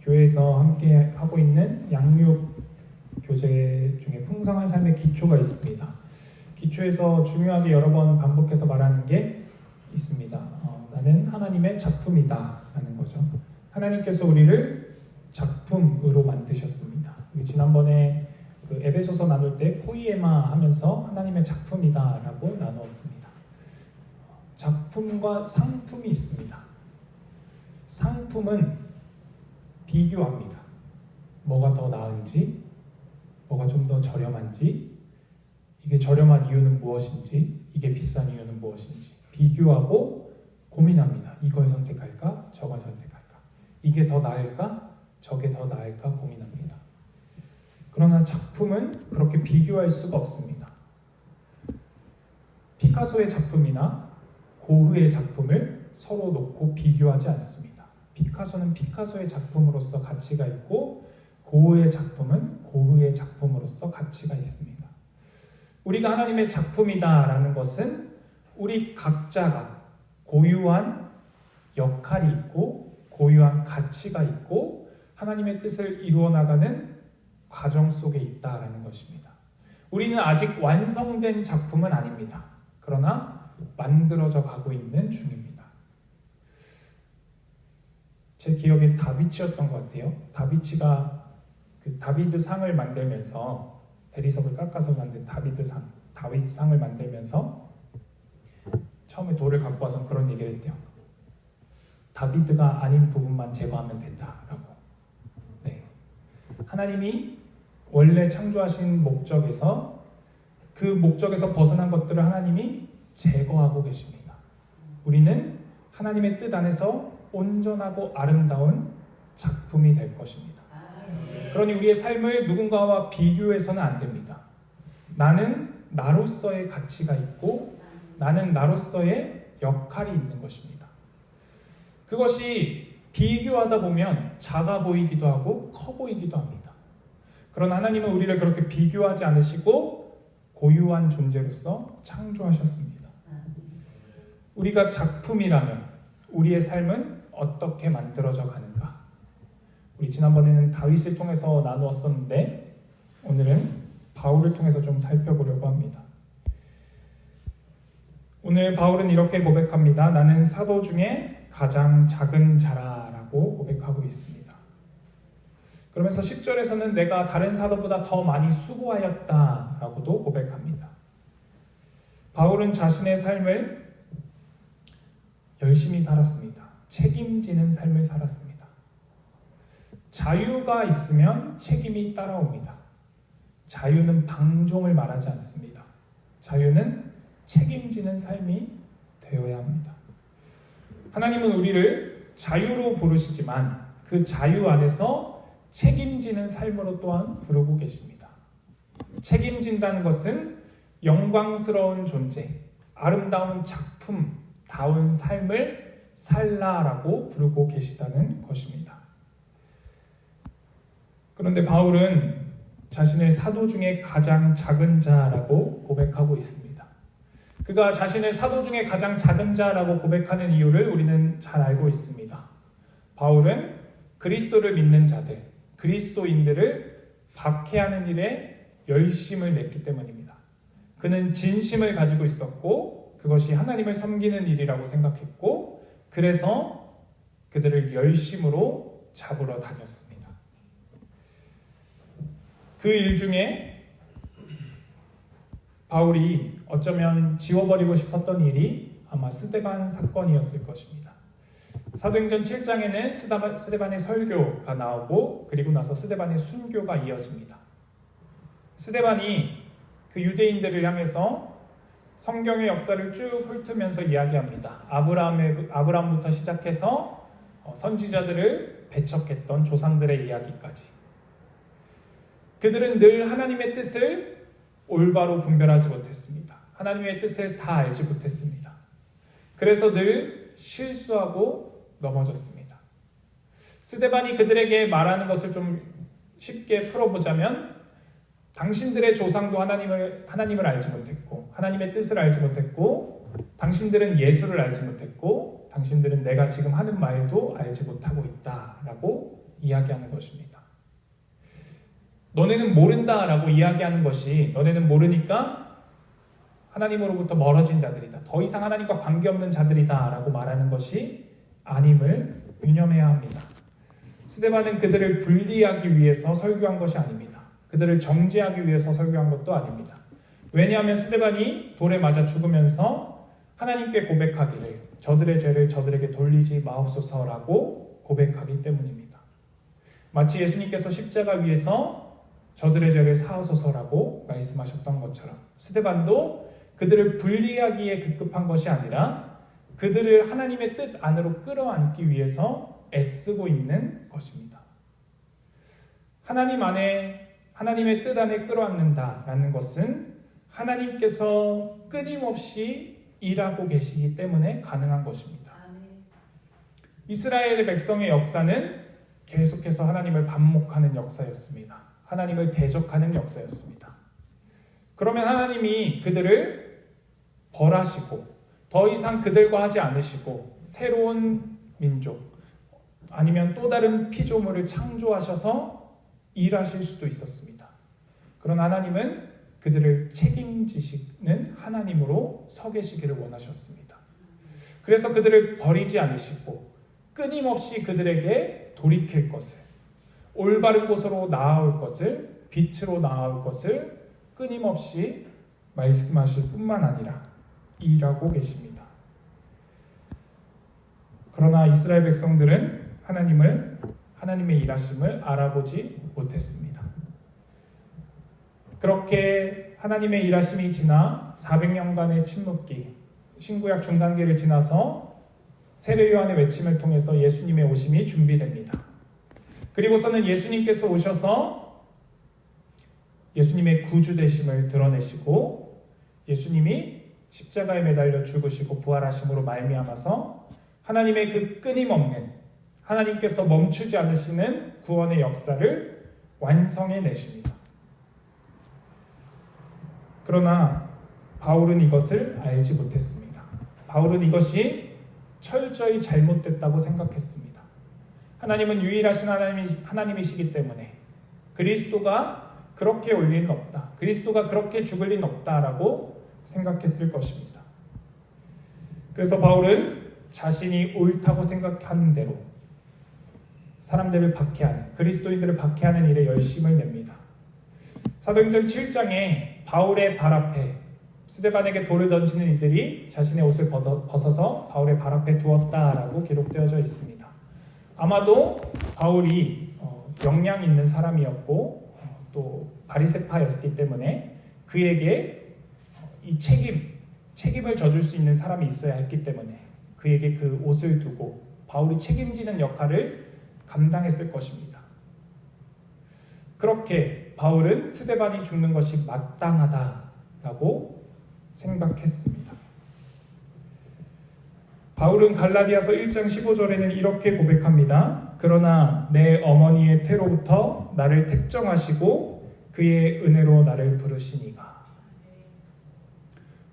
교회에서 함께 하고 있는 양육 교재 중에 풍성한 삶의 기초가 있습니다. 기초에서 중요하게 여러 번 반복해서 말하는 게 있습니다. 나는 하나님의 작품이다 라는 거죠. 하나님께서 우리를 작품으로 만드셨습니다. 지난번에 그 에베소서 나눌 때 포이에마 하면서 하나님의 작품이다 라고 나누었습니다. 작품과 상품이 있습니다. 상품은 비교합니다. 뭐가 더 나은지, 뭐가 좀 더 저렴한지, 이게 저렴한 이유는 무엇인지, 이게 비싼 이유는 무엇인지 비교하고 고민합니다. 이걸 선택할까? 저걸 선택할까? 이게 더 나을까? 저게 더 나을까? 고민합니다. 그러나 작품은 그렇게 비교할 수가 없습니다. 피카소의 작품이나 고흐의 작품을 서로 놓고 비교하지 않습니다. 피카소는 피카소의 작품으로서 가치가 있고 고흐의 작품은 고흐의 작품으로서 가치가 있습니다. 우리가 하나님의 작품이다라는 것은 우리 각자가 고유한 역할이 있고 고유한 가치가 있고 하나님의 뜻을 이루어 나가는 과정 속에 있다라는 것입니다. 우리는 아직 완성된 작품은 아닙니다. 그러나 만들어져 가고 있는 중입니다. 제 기억에 다비치였던 것 같아요. 다비치가 그 다비드 상을 만들면서 대리석을 깎아서 만든 다윗 상을 만들면서 처음에 돌을 갖고 와서 그런 얘기를 했대요. 다비드가 아닌 부분만 제거하면 된다라고. 네. 하나님이 원래 창조하신 목적에서 그 목적에서 벗어난 것들을 하나님이 제거하고 계십니다. 우리는 하나님의 뜻 안에서 온전하고 아름다운 작품이 될 것입니다. 그러니 우리의 삶을 누군가와 비교해서는 안 됩니다. 나는 나로서의 가치가 있고 나는 나로서의 역할이 있는 것입니다. 그것이 비교하다 보면 작아 보이기도 하고 커 보이기도 합니다. 그러나 하나님은 우리를 그렇게 비교하지 않으시고 고유한 존재로서 창조하셨습니다. 우리가 작품이라면 우리의 삶은 어떻게 만들어져 가는가? 우리 지난번에는 다윗을 통해서 나누었었는데 오늘은 바울을 통해서 좀 살펴보려고 합니다. 오늘 바울은 이렇게 고백합니다. 나는 사도 중에 가장 작은 자라라고 고백하고 있습니다. 그러면서 10절에서는 내가 다른 사도보다 더 많이 수고하였다라고도 고백합니다. 바울은 자신의 삶을 열심히 살았습니다. 책임지는 삶을 살았습니다. 자유가 있으면 책임이 따라옵니다. 자유는 방종을 말하지 않습니다. 자유는 책임지는 삶이 되어야 합니다. 하나님은 우리를 자유로 부르시지만 그 자유 안에서 책임지는 삶으로 또한 부르고 계십니다. 책임진다는 것은 영광스러운 존재, 아름다운 작품다운 삶을 살라라고 부르고 계시다는 것입니다. 그런데 바울은 자신을 사도 중에 가장 작은 자라고 고백하고 있습니다. 그가 자신을 사도 중에 가장 작은 자라고 고백하는 이유를 우리는 잘 알고 있습니다. 바울은 그리스도를 믿는 자들, 그리스도인들을 박해하는 일에 열심을 냈기 때문입니다. 그는 진심을 가지고 있었고 그것이 하나님을 섬기는 일이라고 생각했고 그래서 그들을 열심으로 잡으러 다녔습니다. 그 일 중에 바울이 어쩌면 지워버리고 싶었던 일이 아마 스데반 사건이었을 것입니다. 사도행전 7장에는 스데반의 설교가 나오고 그리고 나서 스데반의 순교가 이어집니다. 스데반이 그 유대인들을 향해서 성경의 역사를 쭉 훑으면서 이야기합니다. 아브라함부터 시작해서 선지자들을 배척했던 조상들의 이야기까지. 그들은 늘 하나님의 뜻을 올바로 분별하지 못했습니다. 하나님의 뜻을 다 알지 못했습니다. 그래서 늘 실수하고 넘어졌습니다. 스데반이 그들에게 말하는 것을 좀 쉽게 풀어보자면 당신들의 조상도 하나님을 알지 못했고 하나님의 뜻을 알지 못했고 당신들은 예수를 알지 못했고 당신들은 내가 지금 하는 말도 알지 못하고 있다라고 이야기하는 것입니다. 너네는 모른다라고 이야기하는 것이 너네는 모르니까 하나님으로부터 멀어진 자들이다. 더 이상 하나님과 관계없는 자들이다라고 말하는 것이 아님을 유념해야 합니다. 스데반은 그들을 분리하기 위해서 설교한 것이 아닙니다. 그들을 정죄하기 위해서 설교한 것도 아닙니다. 왜냐하면 스데반이 돌에 맞아 죽으면서 하나님께 고백하기를 저들의 죄를 저들에게 돌리지 마옵소서라고 고백하기 때문입니다. 마치 예수님께서 십자가 위에서 저들의 죄를 사하소서라고 말씀하셨던 것처럼 스데반도 그들을 분리하기에 급급한 것이 아니라 그들을 하나님의 뜻 안으로 끌어안기 위해서 애쓰고 있는 것입니다. 하나님의 뜻 안에 끌어안는다라는 것은 하나님께서 끊임없이 일하고 계시기 때문에 가능한 것입니다. 이스라엘의 백성의 역사는 계속해서 하나님을 반목하는 역사였습니다. 하나님을 대적하는 역사였습니다. 그러면 하나님이 그들을 벌하시고 더 이상 그들과 하지 않으시고 새로운 민족 아니면 또 다른 피조물을 창조하셔서 일하실 수도 있었습니다. 그러나 하나님은 그들을 책임지시는 하나님으로 서 계시기를 원하셨습니다. 그래서 그들을 버리지 않으시고 끊임없이 그들에게 돌이킬 것을, 올바른 곳으로 나아올 것을, 빛으로 나아올 것을 끊임없이 말씀하실 뿐만 아니라 일하고 계십니다. 그러나 이스라엘 백성들은 하나님의 일하심을 알아보지 못했습니다. 그렇게 하나님의 일하심이 지나 400년간의 침묵기, 신구약 중간기를 지나서 세례 요한의 외침을 통해서 예수님의 오심이 준비됩니다. 그리고서는 예수님께서 오셔서 예수님의 구주되심을 드러내시고 예수님이 십자가에 매달려 죽으시고 부활하심으로 말미암아서 하나님의 그 끊임없는 하나님께서 멈추지 않으시는 구원의 역사를 완성해 내십니다. 그러나 바울은 이것을 알지 못했습니다. 바울은 이것이 철저히 잘못됐다고 생각했습니다. 하나님은 유일하신 하나님이시기 때문에 그리스도가 그렇게 올 리는 없다. 그리스도가 그렇게 죽을 리는 없다라고 생각했을 것입니다. 그래서 바울은 자신이 옳다고 생각하는 대로 사람들을 박해하는, 그리스도인들을 박해하는 일에 열심을 냅니다. 사도행전 7장에 바울의 발 앞에 스데반에게 돌을 던지는 이들이 자신의 옷을 벗어서 바울의 발 앞에 두었다라고 기록되어져 있습니다. 아마도 바울이 역량 있는 사람이었고 또 바리새파였기 때문에 그에게 이 책임을 져줄 수 있는 사람이 있어야 했기 때문에 그에게 그 옷을 두고 바울이 책임지는 역할을 감당했을 것입니다. 그렇게 바울은 스데반이 죽는 것이 마땅하다라고 생각했습니다. 바울은 갈라디아서 1장 15절에는 이렇게 고백합니다. 그러나 내 어머니의 태로부터 나를 택정하시고 그의 은혜로 나를 부르시니가.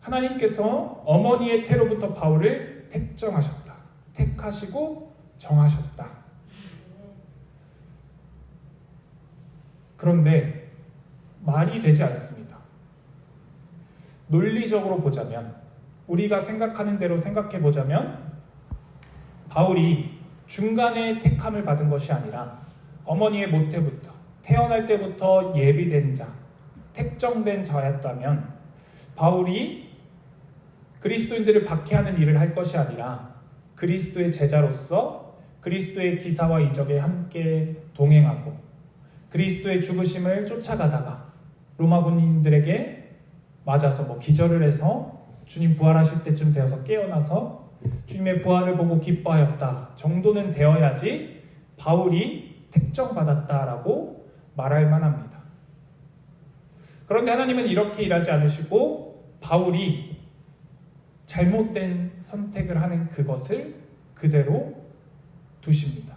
하나님께서 어머니의 태로부터 바울을 택정하셨다. 택하시고 정하셨다. 그런데 말이 되지 않습니다. 논리적으로 보자면, 우리가 생각하는 대로 생각해 보자면 바울이 중간에 택함을 받은 것이 아니라 어머니의 모태부터 태어날 때부터 예비된 자, 택정된 자였다면 바울이 그리스도인들을 박해하는 일을 할 것이 아니라 그리스도의 제자로서 그리스도의 기사와 이적에 함께 동행하고 그리스도의 죽으심을 쫓아가다가 로마 군인들에게 맞아서 기절을 해서 주님 부활하실 때쯤 되어서 깨어나서 주님의 부활을 보고 기뻐하였다 정도는 되어야지 바울이 택정받았다라고 말할 만합니다. 그런데 하나님은 이렇게 일하지 않으시고 바울이 잘못된 선택을 하는 그것을 그대로 두십니다.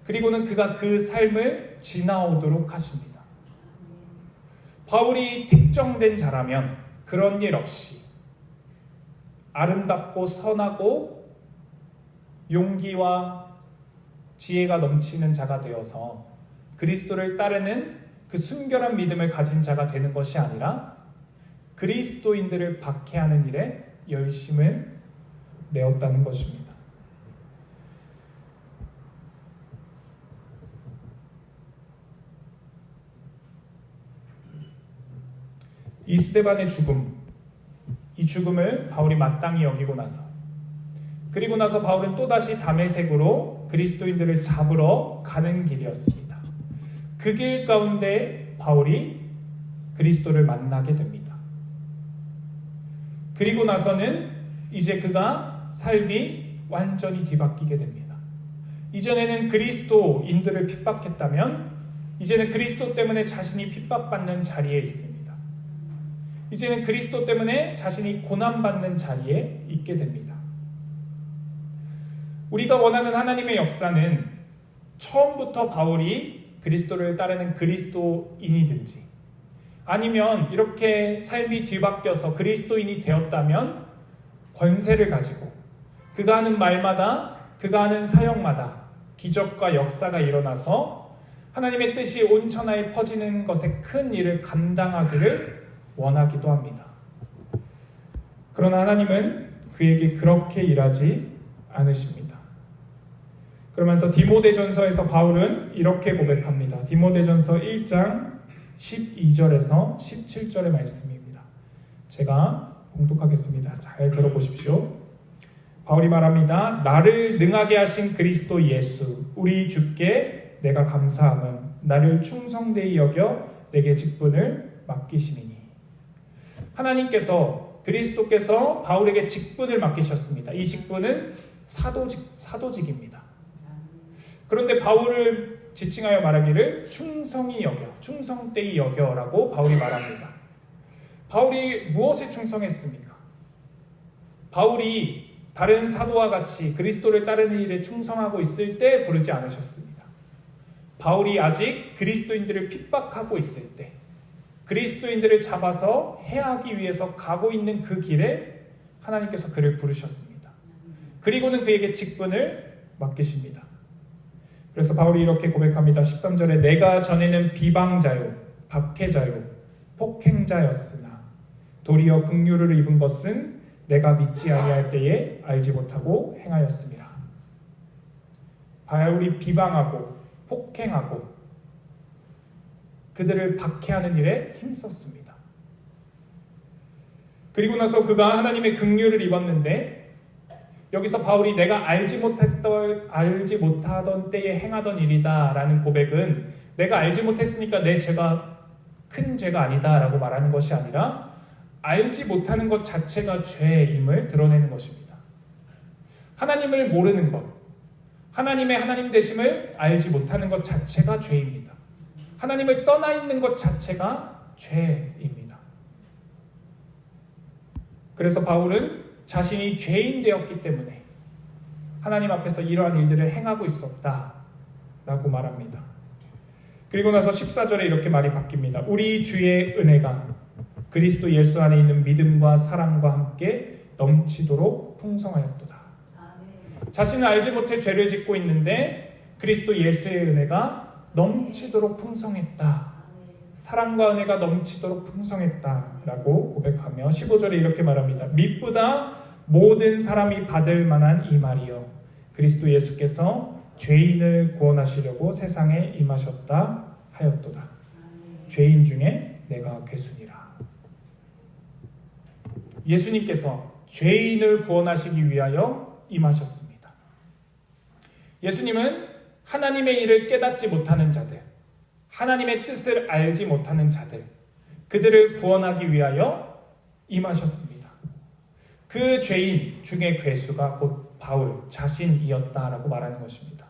그리고는 그가 그 삶을 지나오도록 하십니다. 바울이 택정된 자라면 그런 일 없이 아름답고 선하고 용기와 지혜가 넘치는 자가 되어서 그리스도를 따르는 그 순결한 믿음을 가진 자가 되는 것이 아니라 그리스도인들을 박해하는 일에 열심을 내었다는 것입니다. 이 스데반의 죽음, 이 죽음을 바울이 마땅히 여기고 나서 그리고 나서 바울은 또다시 다메섹으로 그리스도인들을 잡으러 가는 길이었습니다. 그 길 가운데 바울이 그리스도를 만나게 됩니다. 그리고 나서는 이제 그가 삶이 완전히 뒤바뀌게 됩니다. 이전에는 그리스도인들을 핍박했다면 이제는 그리스도 때문에 자신이 핍박받는 자리에 있습니다. 이제는 그리스도 때문에 자신이 고난받는 자리에 있게 됩니다. 우리가 원하는 하나님의 역사는 처음부터 바울이 그리스도를 따르는 그리스도인이든지 아니면 이렇게 삶이 뒤바뀌어서 그리스도인이 되었다면 권세를 가지고 그가 하는 말마다 그가 하는 사역마다 기적과 역사가 일어나서 하나님의 뜻이 온 천하에 퍼지는 것에 큰 일을 감당하기를 원하기도 합니다. 그러나 하나님은 그에게 그렇게 일하지 않으십니다. 그러면서 디모데전서에서 바울은 이렇게 고백합니다. 디모데전서 1장 12절에서 17절의 말씀입니다. 제가 봉독하겠습니다. 잘 들어보십시오. 바울이 말합니다. 나를 능하게 하신 그리스도 예수 우리 주께 내가 감사함은 나를 충성되이 여겨 내게 직분을 맡기심이니. 하나님께서 그리스도께서 바울에게 직분을 맡기셨습니다. 이 직분은 사도직입니다. 그런데 바울을 지칭하여 말하기를 충성히 여겨, 충성되이 여겨라고 바울이 말합니다. 바울이 무엇에 충성했습니까? 바울이 다른 사도와 같이 그리스도를 따르는 일에 충성하고 있을 때 부르지 않으셨습니다. 바울이 아직 그리스도인들을 핍박하고 있을 때 그리스도인들을 잡아서 해하기 위해서 가고 있는 그 길에 하나님께서 그를 부르셨습니다. 그리고는 그에게 직분을 맡기십니다. 그래서 바울이 이렇게 고백합니다. 13절에 내가 전에는 비방자요, 박해자요, 폭행자였으나 도리어 긍휼을 입은 것은 내가 믿지 아니할 때에 알지 못하고 행하였습니다. 바울이 비방하고 폭행하고 그들을 박해하는 일에 힘썼습니다. 그리고 나서 그가 하나님의 긍휼을 입었는데 여기서 바울이 내가 알지 못하던 때에 행하던 일이다 라는 고백은 내가 알지 못했으니까 내 죄가 큰 죄가 아니다 라고 말하는 것이 아니라 알지 못하는 것 자체가 죄임을 드러내는 것입니다. 하나님을 모르는 것, 하나님의 하나님 되심을 알지 못하는 것 자체가 죄입니다. 하나님을 떠나 있는 것 자체가 죄입니다. 그래서 바울은 자신이 죄인 되었기 때문에 하나님 앞에서 이러한 일들을 행하고 있었다라고 말합니다. 그리고 나서 14절에 이렇게 말이 바뀝니다. 우리 주의 은혜가 그리스도 예수 안에 있는 믿음과 사랑과 함께 넘치도록 풍성하였도다. 자신은 알지 못해 죄를 짓고 있는데 그리스도 예수의 은혜가 넘치도록 풍성했다. 사랑과 은혜가 넘치도록 풍성했다라고 고백하며 15절에 이렇게 말합니다. mit보다 모든 사람이 받을 만한 이 말이요 그리스도 예수께서 죄인을 구원하시려고 세상에 임하셨다 하였도다. 죄인 중에 내가 괴순이라. 예수님께서 죄인을 구원하시기 위하여 임하셨습니다. 예수님은 하나님의 일을 깨닫지 못하는 자들, 하나님의 뜻을 알지 못하는 자들, 그들을 구원하기 위하여 임하셨습니다. 그 죄인 중에 괴수가 곧 바울 자신이었다라고 말하는 것입니다.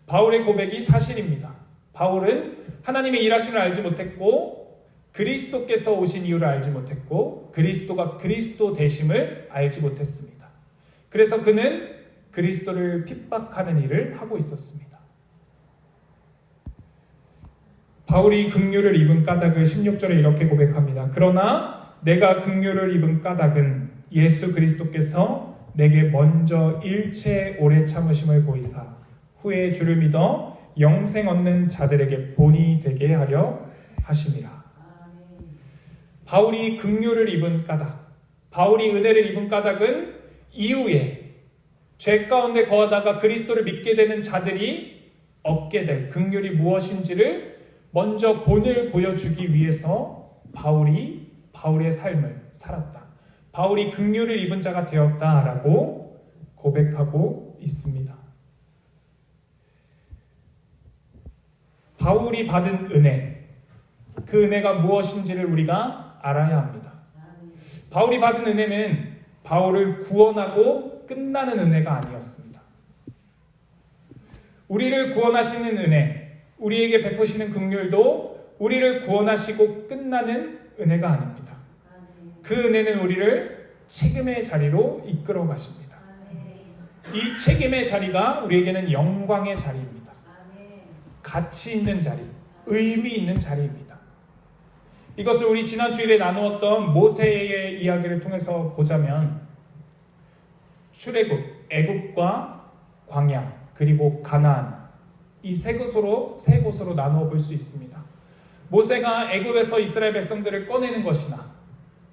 바울의 고백이 사실입니다. 바울은 하나님의 일하심을 알지 못했고 그리스도께서 오신 이유를 알지 못했고 그리스도가 그리스도 되심을 알지 못했습니다. 그래서 그는 그리스도를 핍박하는 일을 하고 있었습니다. 바울이 긍휼을 입은 까닭을 16절에 이렇게 고백합니다. 그러나 내가 긍휼을 입은 까닭은 예수 그리스도께서 내게 먼저 일체 오래 참으심을 보이사 후에 주를 믿어 영생 얻는 자들에게 본이 되게 하려 하심이라. 바울이 긍휼을 입은 까닭, 바울이 은혜를 입은 까닭은 이후에 죄 가운데 거하다가 그리스도를 믿게 되는 자들이 얻게 될 긍휼이 무엇인지를 먼저 본을 보여주기 위해서 바울의 삶을 살았다. 바울이 긍휼을 입은 자가 되었다라고 고백하고 있습니다. 바울이 받은 은혜, 그 은혜가 무엇인지를 우리가 알아야 합니다. 바울이 받은 은혜는 바울을 구원하고 끝나는 은혜가 아니었습니다. 우리를 구원하시는 은혜, 우리에게 베푸시는 긍휼도 우리를 구원하시고 끝나는 은혜가 아닙니다. 그 은혜는 우리를 책임의 자리로 이끌어 가십니다. 이 책임의 자리가 우리에게는 영광의 자리입니다. 가치 있는 자리, 의미 있는 자리입니다. 이것을 우리 지난 주일에 나누었던 모세의 이야기를 통해서 보자면 출애굽, 애굽과 광야, 그리고 가나안, 이 세 곳으로 나누어 볼 수 있습니다. 모세가 애굽에서 이스라엘 백성들을 꺼내는 것이나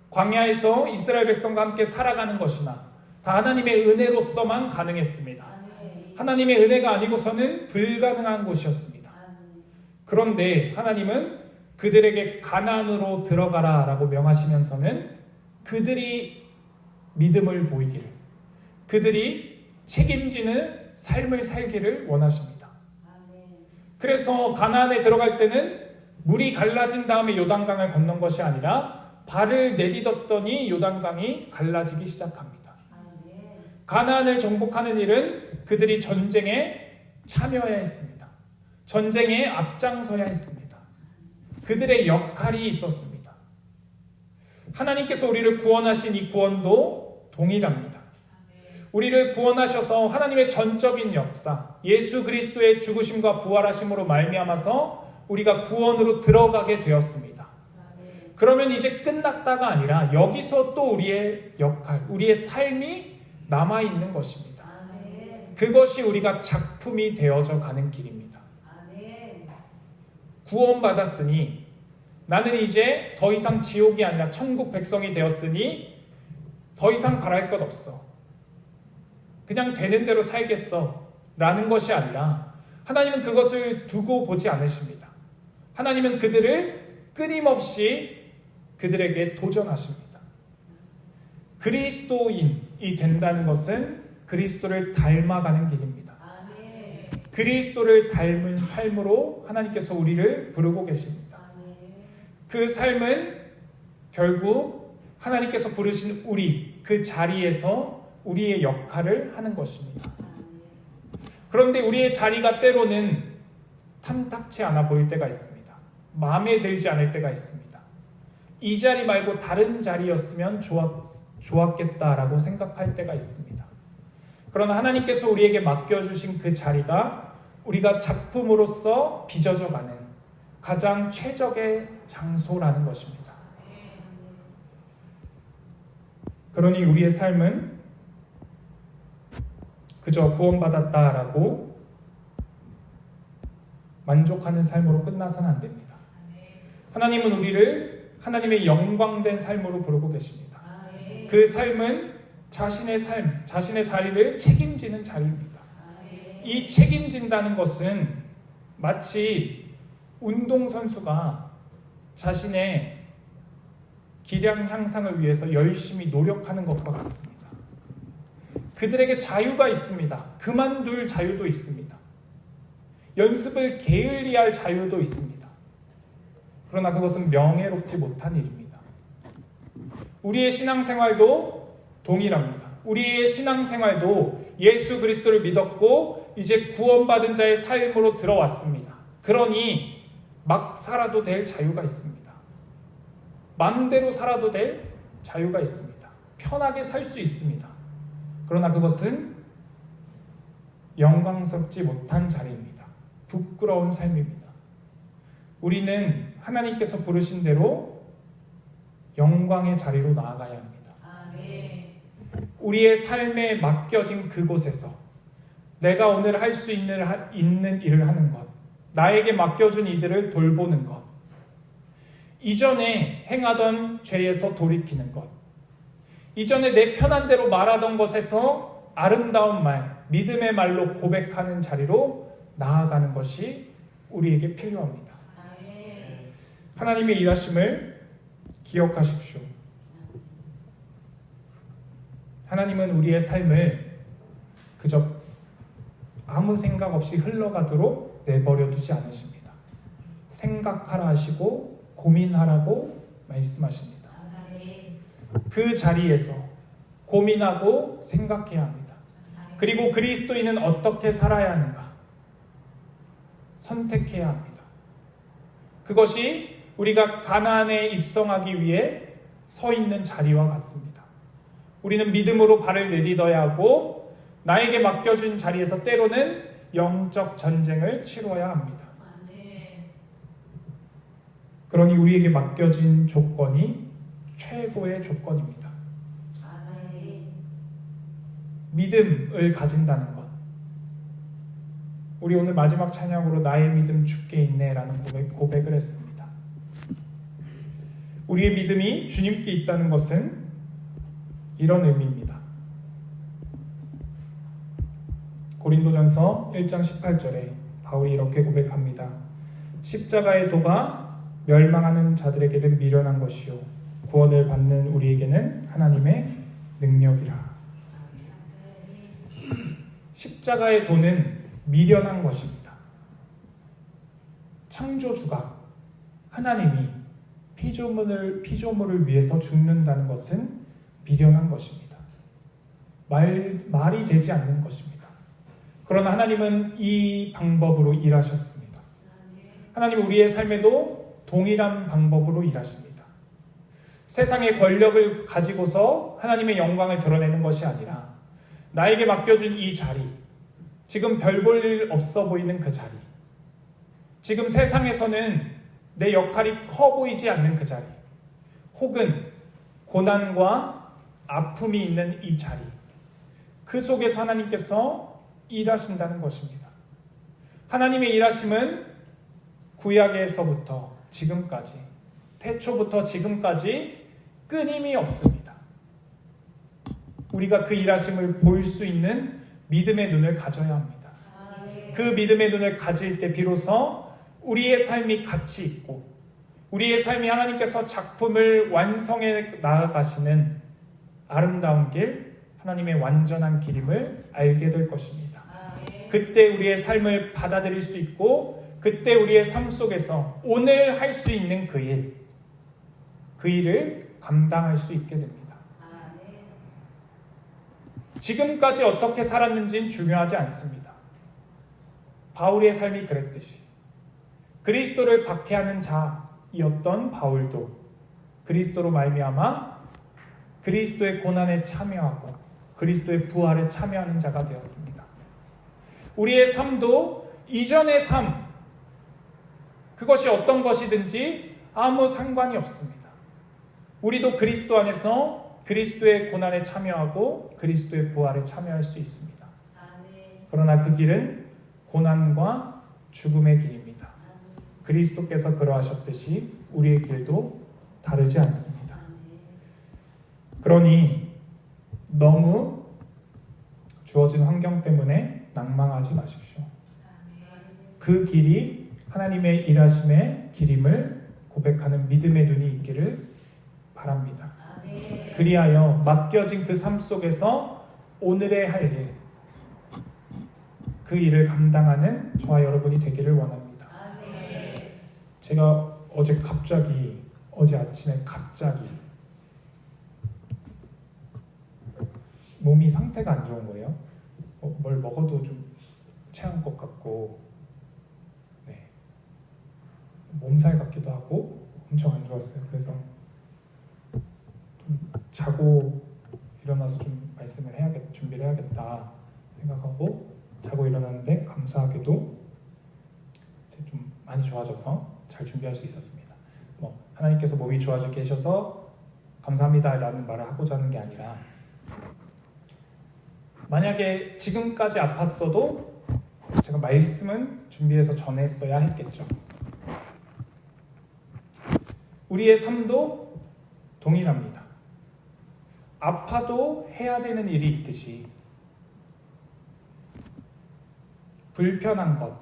광야에서 이스라엘 백성과 함께 살아가는 것이나 다 하나님의 은혜로서만 가능했습니다. 하나님의 은혜가 아니고서는 불가능한 것이었습니다. 그런데 하나님은 그들에게 가나안으로 들어가라 라고 명하시면서는 그들이 믿음을 보이기를, 그들이 책임지는 삶을 살기를 원하십니다. 그래서 가나안에 들어갈 때는 물이 갈라진 다음에 요단강을 건넌 것이 아니라 발을 내딛었더니 요단강이 갈라지기 시작합니다. 가나안을 정복하는 일은 그들이 전쟁에 참여해야 했습니다. 전쟁에 앞장서야 했습니다. 그들의 역할이 있었습니다. 하나님께서 우리를 구원하신 이 구원도 동일합니다. 우리를 구원하셔서 하나님의 전적인 역사, 예수 그리스도의 죽으심과 부활하심으로 말미암아서 우리가 구원으로 들어가게 되었습니다. 그러면 이제 끝났다가 아니라 여기서 또 우리의 역할, 우리의 삶이 남아있는 것입니다. 그것이 우리가 작품이 되어져 가는 길입니다. 구원받았으니 나는 이제 더 이상 지옥이 아니라 천국 백성이 되었으니 더 이상 바랄 것 없어. 그냥 되는 대로 살겠어 라는 것이 아니라 하나님은 그것을 두고 보지 않으십니다. 하나님은 그들을 끊임없이 그들에게 도전하십니다. 그리스도인이 된다는 것은 그리스도를 닮아가는 길입니다. 그리스도를 닮은 삶으로 하나님께서 우리를 부르고 계십니다. 그 삶은 결국 하나님께서 부르신 우리, 그 자리에서 우리의 역할을 하는 것입니다. 그런데 우리의 자리가 때로는 탐탁치 않아 보일 때가 있습니다. 마음에 들지 않을 때가 있습니다. 이 자리 말고 다른 자리였으면 좋았겠다라고 생각할 때가 있습니다. 그러나 하나님께서 우리에게 맡겨주신 그 자리가 우리가 작품으로서 빚어져가는 가장 최적의 장소라는 것입니다. 그러니 우리의 삶은 그저 구원받았다라고 만족하는 삶으로 끝나서는 안 됩니다. 하나님은 우리를 하나님의 영광된 삶으로 부르고 계십니다. 그 삶은 자신의 삶, 자신의 자리를 책임지는 자리입니다. 이 책임진다는 것은 마치 운동선수가 자신의 기량 향상을 위해서 열심히 노력하는 것과 같습니다. 그들에게 자유가 있습니다. 그만둘 자유도 있습니다. 연습을 게을리할 자유도 있습니다. 그러나 그것은 명예롭지 못한 일입니다. 우리의 신앙생활도 동일합니다. 우리의 신앙생활도 예수 그리스도를 믿었고 이제 구원받은 자의 삶으로 들어왔습니다. 그러니 막 살아도 될 자유가 있습니다. 마음대로 살아도 될 자유가 있습니다. 편하게 살 수 있습니다. 그러나 그것은 영광스럽지 못한 자리입니다. 부끄러운 삶입니다. 우리는 하나님께서 부르신 대로 영광의 자리로 나아가야 합니다. 우리의 삶에 맡겨진 그곳에서 내가 오늘 할 수 있는 일을 하는 것, 나에게 맡겨준 이들을 돌보는 것, 이전에 행하던 죄에서 돌이키는 것, 이전에 내 편한 대로 말하던 것에서 아름다운 말, 믿음의 말로 고백하는 자리로 나아가는 것이 우리에게 필요합니다. 하나님의 일하심을 기억하십시오. 하나님은 우리의 삶을 그저 아무 생각 없이 흘러가도록 내버려 두지 않으십니다. 생각하라 하시고 고민하라고 말씀하십니다. 그 자리에서 고민하고 생각해야 합니다. 그리고 그리스도인은 어떻게 살아야 하는가 선택해야 합니다. 그것이 우리가 가나안에 입성하기 위해 서 있는 자리와 같습니다. 우리는 믿음으로 발을 내딛어야 하고 나에게 맡겨준 자리에서 때로는 영적 전쟁을 치러야 합니다. 그러니 우리에게 맡겨진 조건이 최고의 조건입니다. 믿음을 가진다는 것. 우리 오늘 마지막 찬양으로 나의 믿음 주께 있네 라는 고백을 했습니다. 우리의 믿음이 주님께 있다는 것은 이런 의미입니다. 고린도전서 1장 18절에 바울이 이렇게 고백합니다. 십자가의 도가 멸망하는 자들에게는 미련한 것이요 구원을 받는 우리에게는 하나님의 능력이라. 십자가의 도는 미련한 것입니다. 창조주가 하나님이 피조물을 위해서 죽는다는 것은 미련한 것입니다. 말이 되지 않는 것입니다. 그러나 하나님은 이 방법으로 일하셨습니다. 하나님은 우리의 삶에도 동일한 방법으로 일하십니다. 세상의 권력을 가지고서 하나님의 영광을 드러내는 것이 아니라 나에게 맡겨준 이 자리, 지금 별 볼 일 없어 보이는 그 자리, 지금 세상에서는 내 역할이 커 보이지 않는 그 자리, 혹은 고난과 아픔이 있는 이 자리, 그 속에서 하나님께서 일하신다는 것입니다. 하나님의 일하심은 구약에서부터 지금까지, 태초부터 지금까지 끊임이 없습니다. 우리가 그 일하심을 볼 수 있는 믿음의 눈을 가져야 합니다. 그 믿음의 눈을 가질 때 비로소 우리의 삶이 가치 있고 우리의 삶이 하나님께서 작품을 완성해 나아가시는 아름다운 길, 하나님의 완전한 길임을 알게 될 것입니다. 그때 우리의 삶을 받아들일 수 있고 그때 우리의 삶 속에서 오늘 할 수 있는 그 일을 감당할 수 있게 됩니다. 지금까지 어떻게 살았는지는 중요하지 않습니다. 바울의 삶이 그랬듯이 그리스도를 박해하는 자이었던 바울도 그리스도로 말미암아 그리스도의 고난에 참여하고 그리스도의 부활에 참여하는 자가 되었습니다. 우리의 삶도 이전의 삶, 그것이 어떤 것이든지 아무 상관이 없습니다. 우리도 그리스도 안에서 그리스도의 고난에 참여하고 그리스도의 부활에 참여할 수 있습니다. 그러나 그 길은 고난과 죽음의 길입니다. 그리스도께서 그러하셨듯이 우리의 길도 다르지 않습니다. 그러니 너무 주어진 환경 때문에 낭망하지 마십시오. 그 길이 하나님의 일하심의 길임을 고백하는 믿음의 눈이 있기를 바랍니다. 그리하여 맡겨진 그 삶 속에서 오늘의 할 일, 그 일을 감당하는 저와 여러분이 되기를 원합니다. 제가 어제 아침에 갑자기 몸이 상태가 안 좋은 거예요. 뭘 먹어도 좀 체한 것 같고, 몸살 같기도 하고 엄청 안 좋았어요. 그래서 좀 자고 일어나서 좀 준비를 해야겠다 생각하고 자고 일어났는데 감사하게도 좀 많이 좋아져서 잘 준비할 수 있었습니다. 하나님께서 몸이 좋아지게 하셔서 감사합니다라는 말을 하고자 하는 게 아니라 만약에 지금까지 아팠어도 제가 말씀은 준비해서 전했어야 했겠죠. 우리의 삶도 동일합니다. 아파도 해야 되는 일이 있듯이 불편한 것,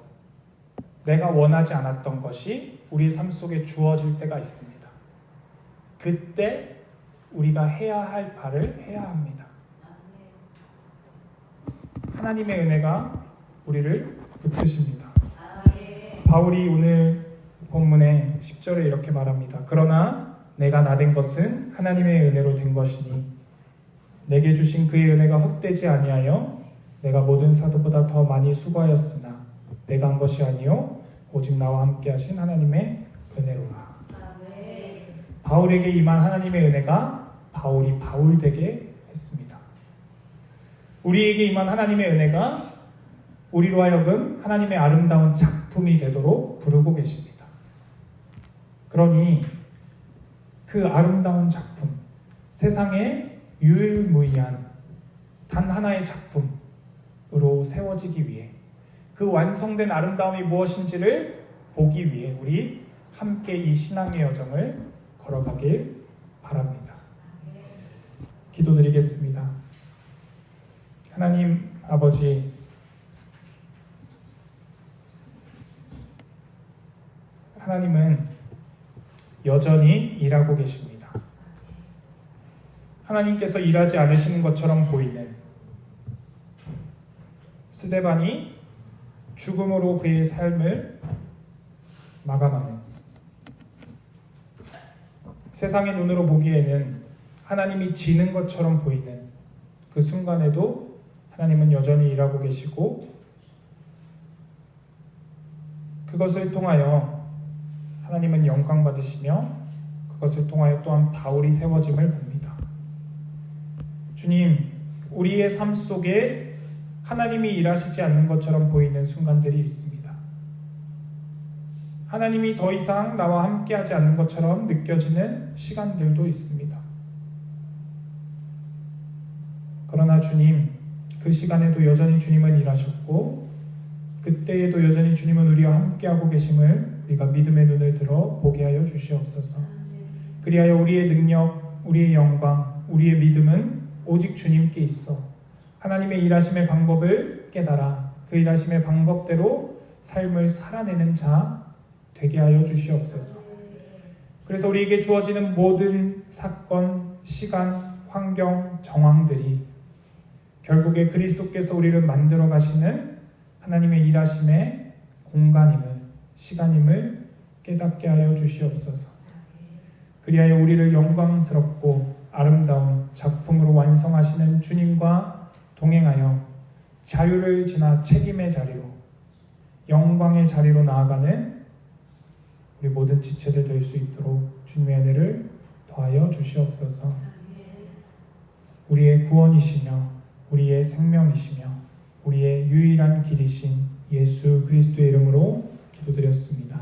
내가 원하지 않았던 것이 우리 삶 속에 주어질 때가 있습니다. 그때 우리가 해야 할 바를 해야 합니다. 하나님의 은혜가 우리를 붙드십니다. 바울이 오늘 본문에 10절에 이렇게 말합니다. 그러나 내가 나된 것은 하나님의 은혜로 된 것이니 내게 주신 그의 은혜가 헛되지 아니하여 내가 모든 사도보다 더 많이 수고하였으나 내가 한 것이 아니요 오직 나와 함께 하신 하나님의 은혜로라. 바울에게 임한 하나님의 은혜가 바울이 바울 되게 했습니다. 우리에게 임한 하나님의 은혜가 우리로 하여금 하나님의 아름다운 작품이 되도록 부르고 계십니다. 그러니 그 아름다운 작품, 세상에 유일무이한 단 하나의 작품으로 세워지기 위해 그 완성된 아름다움이 무엇인지를 보기 위해 우리 함께 이 신앙의 여정을 걸어가길 바랍니다. 기도드리겠습니다. 하나님 아버지, 하나님은 여전히 일하고 계십니다. 하나님께서 일하지 않으시는 것처럼 보이는 스데반이 죽음으로 그의 삶을 마감하는, 세상의 눈으로 보기에는 하나님이 지는 것처럼 보이는 그 순간에도 하나님은 여전히 일하고 계시고, 그것을 통하여 하나님은 영광 받으시며 그것을 통하여 또한 바울이 세워짐을 봅니다. 주님, 우리의 삶 속에 하나님이 일하시지 않는 것처럼 보이는 순간들이 있습니다. 하나님이 더 이상 나와 함께하지 않는 것처럼 느껴지는 시간들도 있습니다. 그러나 주님, 그 시간에도 여전히 주님은 일하셨고 그때에도 여전히 주님은 우리와 함께하고 계심을 우리가 믿음의 눈을 들어 보게 하여 주시옵소서. 그리하여 우리의 능력, 우리의 영광, 우리의 믿음은 오직 주님께 있어 하나님의 일하심의 방법을 깨달아 그 일하심의 방법대로 삶을 살아내는 자 되게 하여 주시옵소서. 그래서 우리에게 주어지는 모든 사건, 시간, 환경, 정황들이 결국에 그리스도께서 우리를 만들어 가시는 하나님의 일하심의 공간임을, 시간임을 깨닫게 하여 주시옵소서. 그리하여 우리를 영광스럽고 아름다운 작품으로 완성하시는 주님과 동행하여 자유를 지나 책임의 자리로, 영광의 자리로 나아가는 우리 모든 지체들 될 수 있도록 주님의 은혜를 더하여 주시옵소서. 우리의 구원이시며 우리의 생명이시며 우리의 유일한 길이신 예수 그리스도의 이름으로 기도드렸습니다.